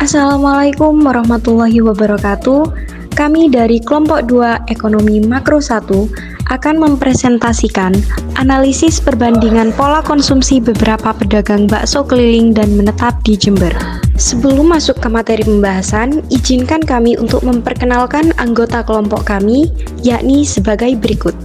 Assalamualaikum warahmatullahi wabarakatuh. Kami dari kelompok 2 Ekonomi Makro 1 akan mempresentasikan analisis perbandingan pola konsumsi beberapa pedagang bakso keliling dan menetap di Jember. Sebelum masuk ke materi pembahasan, izinkan kami untuk memperkenalkan anggota kelompok kami, yakni sebagai berikut.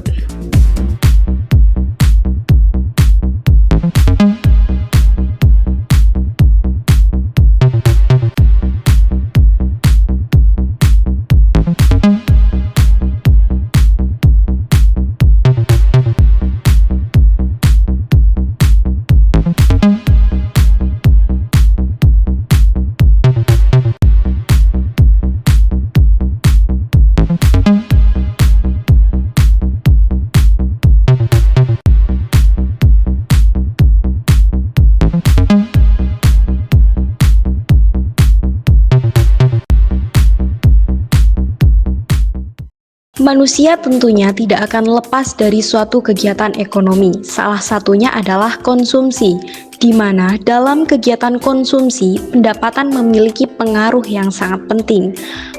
Manusia tentunya tidak akan lepas dari suatu kegiatan ekonomi. Salah satunya adalah konsumsi, di mana dalam kegiatan konsumsi, pendapatan memiliki pengaruh yang sangat penting.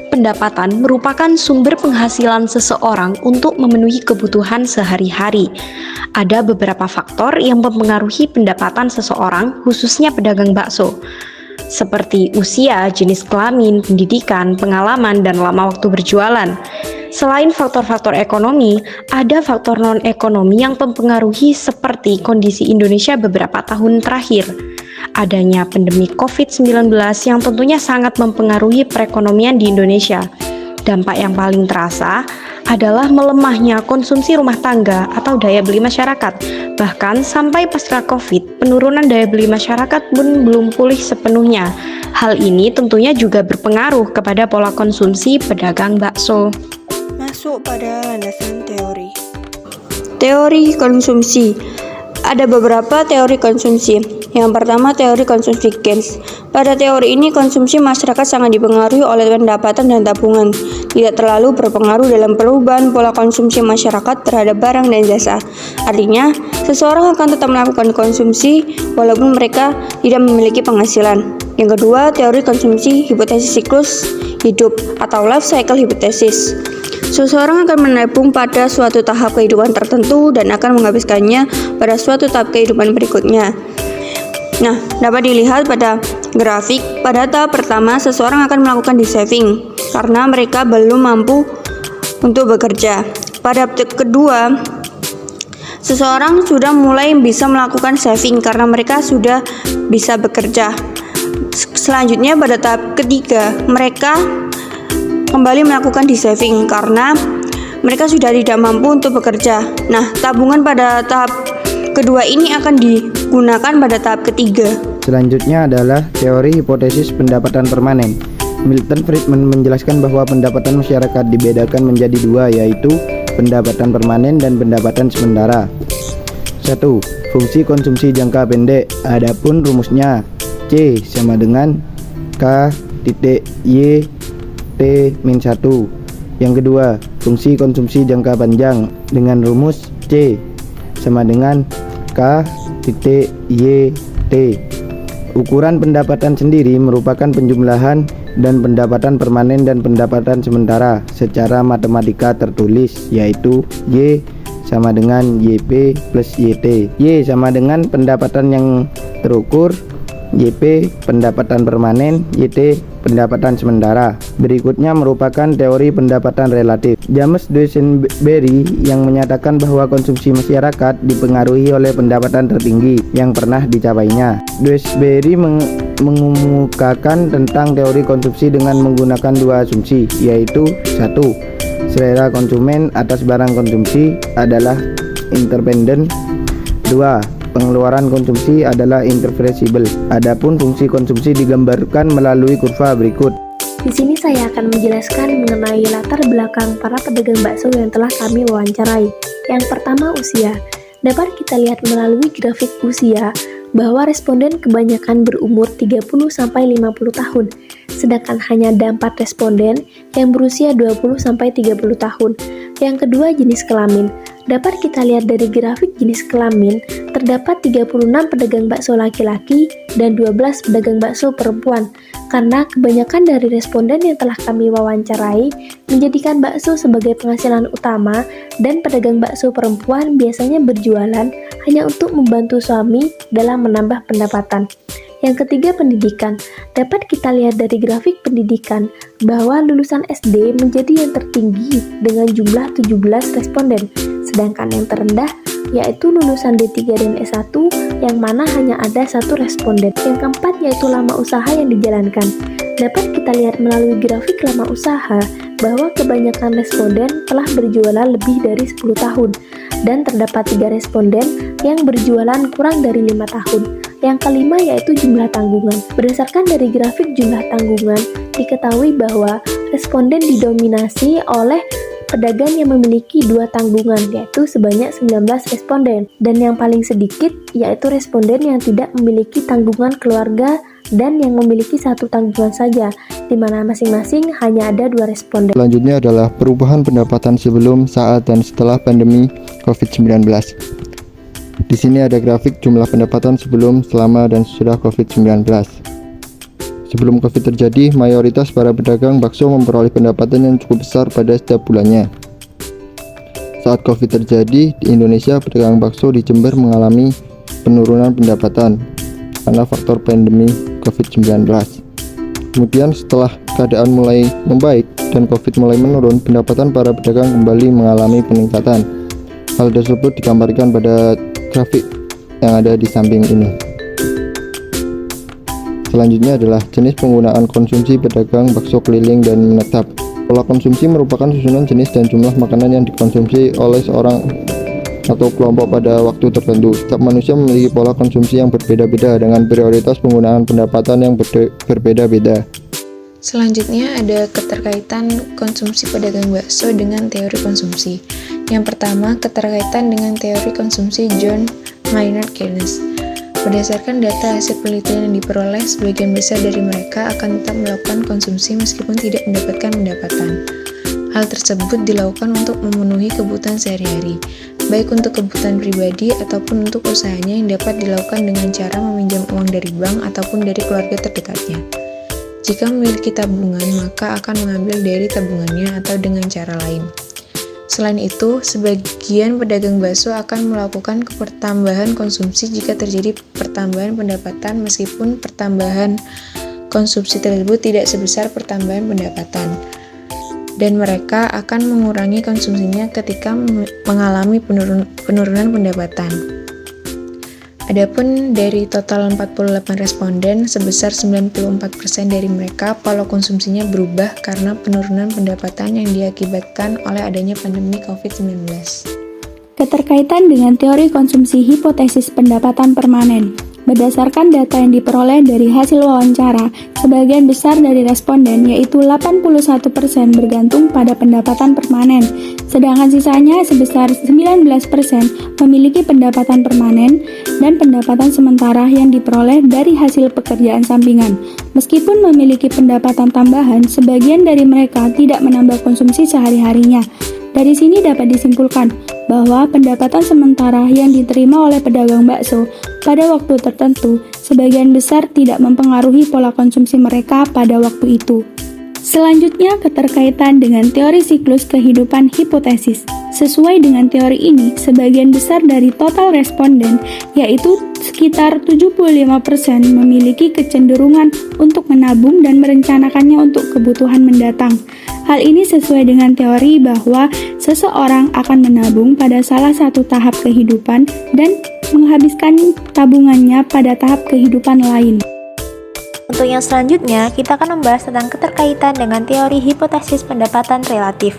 Pendapatan merupakan sumber penghasilan seseorang untuk memenuhi kebutuhan sehari-hari. Ada beberapa faktor yang mempengaruhi pendapatan seseorang, khususnya pedagang bakso, seperti usia, jenis kelamin, pendidikan, pengalaman, dan lama waktu berjualan. Selain faktor-faktor ekonomi, ada faktor non-ekonomi yang mempengaruhi seperti kondisi Indonesia beberapa tahun terakhir. Adanya pandemi COVID-19 yang tentunya sangat mempengaruhi perekonomian di Indonesia. Dampak yang paling terasa adalah melemahnya konsumsi rumah tangga atau daya beli masyarakat. Bahkan sampai pasca COVID, penurunan daya beli masyarakat pun belum pulih sepenuhnya. Hal ini tentunya juga berpengaruh kepada pola konsumsi pedagang bakso. Masuk pada landasan teori. Teori konsumsi. Ada beberapa teori konsumsi. Yang pertama, teori konsumsi Keynes. Pada teori ini, konsumsi masyarakat sangat dipengaruhi oleh pendapatan dan tabungan, tidak terlalu berpengaruh dalam perubahan pola konsumsi masyarakat terhadap barang dan jasa. Artinya, seseorang akan tetap melakukan konsumsi walaupun mereka tidak memiliki penghasilan. Yang kedua, teori konsumsi hipotesis siklus hidup atau life cycle hypothesis. Seseorang akan menabung pada suatu tahap kehidupan tertentu dan akan menghabiskannya pada suatu tahap kehidupan berikutnya. Nah, dapat dilihat pada grafik. Pada tahap pertama, seseorang akan melakukan saving karena mereka belum mampu untuk bekerja. Pada tahap kedua, seseorang sudah mulai bisa melakukan saving karena mereka sudah bisa bekerja. Selanjutnya, pada tahap ketiga, mereka kembali melakukan saving karena mereka sudah tidak mampu untuk bekerja. Nah, tabungan pada tahap kedua ini akan digunakan pada tahap ketiga. Selanjutnya adalah teori hipotesis pendapatan permanen. Milton Friedman menjelaskan bahwa pendapatan masyarakat dibedakan menjadi dua, yaitu pendapatan permanen dan pendapatan sementara. 1. Fungsi konsumsi jangka pendek. Adapun rumusnya C sama dengan K titik Y T-1. Yang kedua, fungsi konsumsi jangka panjang dengan rumus C sama dengan K titik Y T. Ukuran pendapatan sendiri merupakan penjumlahan dan pendapatan permanen dan pendapatan sementara secara matematika tertulis, yaitu Y sama dengan YP plus YT. Y sama dengan pendapatan yang terukur, YP pendapatan permanen, YT pendapatan sementara. Berikutnya merupakan teori pendapatan relatif. James Duesenberry yang menyatakan bahwa konsumsi masyarakat dipengaruhi oleh pendapatan tertinggi yang pernah dicapainya. Duesenberry mengemukakan tentang teori konsumsi dengan menggunakan dua asumsi, yaitu 1. Selera konsumen atas barang konsumsi adalah interdependen. 2. Pengeluaran konsumsi adalah irreversible. Adapun fungsi konsumsi digambarkan melalui kurva berikut. Di sini saya akan menjelaskan mengenai latar belakang para pedagang bakso yang telah kami wawancarai. Yang pertama, usia. Dapat kita lihat melalui grafik usia bahwa responden kebanyakan berumur 30-50 tahun. sedangkan hanya ada 4 responden yang berusia 20-30 tahun. Yang kedua, jenis kelamin. Dapat kita lihat dari grafik jenis kelamin, terdapat 36 pedagang bakso laki-laki dan 12 pedagang bakso perempuan. Karena kebanyakan dari responden yang telah kami wawancarai menjadikan bakso sebagai penghasilan utama, dan pedagang bakso perempuan biasanya berjualan hanya untuk membantu suami dalam menambah pendapatan. Yang ketiga, pendidikan. Dapat kita lihat dari grafik pendidikan bahwa lulusan SD menjadi yang tertinggi dengan jumlah 17 responden, sedangkan yang terendah yaitu lulusan D3 dan S1 yang mana hanya ada 1 responden. Yang keempat yaitu lama usaha yang dijalankan. Dapat kita lihat melalui grafik lama usaha bahwa kebanyakan responden telah berjualan lebih dari 10 tahun dan terdapat 3 responden yang berjualan kurang dari 5 tahun. Yang kelima yaitu jumlah tanggungan. Berdasarkan dari grafik jumlah tanggungan, diketahui bahwa responden didominasi oleh pedagang yang memiliki 2 tanggungan, yaitu sebanyak 19 responden. Dan yang paling sedikit yaitu responden yang tidak memiliki tanggungan keluarga dan yang memiliki 1 tanggungan saja, di mana masing-masing hanya ada 2 responden. Selanjutnya adalah perubahan pendapatan sebelum, saat, dan setelah pandemi COVID-19. Di sini ada grafik jumlah pendapatan sebelum, selama, dan sesudah COVID-19. Sebelum COVID terjadi, mayoritas para pedagang bakso memperoleh pendapatan yang cukup besar pada setiap bulannya. Saat COVID terjadi, di Indonesia pedagang bakso di Jember mengalami penurunan pendapatan karena faktor pandemi COVID-19. Kemudian setelah keadaan mulai membaik dan COVID mulai menurun, pendapatan para pedagang kembali mengalami peningkatan. Hal tersebut digambarkan pada grafik yang ada di samping ini. Selanjutnya adalah jenis penggunaan konsumsi pedagang bakso keliling dan menetap. Pola konsumsi merupakan susunan jenis dan jumlah makanan yang dikonsumsi oleh seorang atau kelompok pada waktu tertentu. Setiap manusia memiliki pola konsumsi yang berbeda-beda dengan prioritas penggunaan pendapatan yang berbeda-beda. Selanjutnya ada keterkaitan konsumsi pedagang bakso dengan teori konsumsi. Yang pertama, keterkaitan dengan teori konsumsi John Maynard Keynes. Berdasarkan data hasil penelitian yang diperoleh, sebagian besar dari mereka akan tetap melakukan konsumsi meskipun tidak mendapatkan pendapatan. Hal tersebut dilakukan untuk memenuhi kebutuhan sehari-hari, baik untuk kebutuhan pribadi ataupun untuk usahanya yang dapat dilakukan dengan cara meminjam uang dari bank ataupun dari keluarga terdekatnya. Jika memiliki tabungan, maka akan mengambil dari tabungannya atau dengan cara lain. Selain itu, sebagian pedagang bakso akan melakukan pertambahan konsumsi jika terjadi pertambahan pendapatan meskipun pertambahan konsumsi tersebut tidak sebesar pertambahan pendapatan. Dan mereka akan mengurangi konsumsinya ketika mengalami penurunan pendapatan. Adapun dari total 48 responden, sebesar 94% dari mereka pola konsumsinya berubah karena penurunan pendapatan yang diakibatkan oleh adanya pandemi COVID-19. Keterkaitan dengan teori konsumsi hipotesis pendapatan permanen. Berdasarkan data yang diperoleh dari hasil wawancara, sebagian besar dari responden yaitu 81% bergantung pada pendapatan permanen, sedangkan sisanya sebesar 19% memiliki pendapatan permanen dan pendapatan sementara yang diperoleh dari hasil pekerjaan sampingan. Meskipun memiliki pendapatan tambahan, sebagian dari mereka tidak menambah konsumsi sehari-harinya. Dari sini dapat disimpulkan bahwa pendapatan sementara yang diterima oleh pedagang bakso pada waktu tertentu sebagian besar tidak mempengaruhi pola konsumsi mereka pada waktu itu. Selanjutnya, keterkaitan dengan teori siklus kehidupan hipotesis. Sesuai dengan teori ini, sebagian besar dari total responden, yaitu sekitar 75%, memiliki kecenderungan untuk menabung dan merencanakannya untuk kebutuhan mendatang. Hal ini sesuai dengan teori bahwa seseorang akan menabung pada salah satu tahap kehidupan dan menghabiskan tabungannya pada tahap kehidupan lain. Untuk yang selanjutnya, kita akan membahas tentang keterkaitan dengan teori hipotesis pendapatan relatif.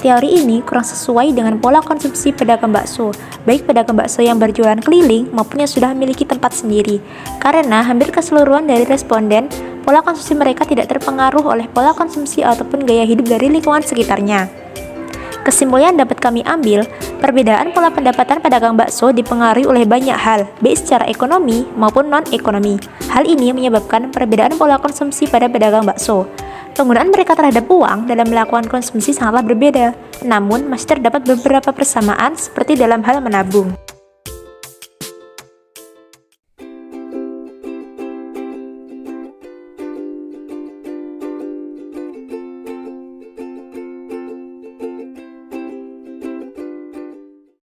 Teori ini kurang sesuai dengan pola konsumsi pedagang bakso, baik pedagang bakso yang berjualan keliling maupun yang sudah memiliki tempat sendiri, karena hampir keseluruhan dari responden, pola konsumsi mereka tidak terpengaruh oleh pola konsumsi ataupun gaya hidup dari lingkungan sekitarnya. Kesimpulan dapat kami ambil, perbedaan pola pendapatan pedagang bakso dipengaruhi oleh banyak hal, baik secara ekonomi maupun non-ekonomi. Hal ini menyebabkan perbedaan pola konsumsi pada pedagang bakso. Penggunaan mereka terhadap uang dalam melakukan konsumsi sangatlah berbeda, namun masih terdapat beberapa persamaan seperti dalam hal menabung.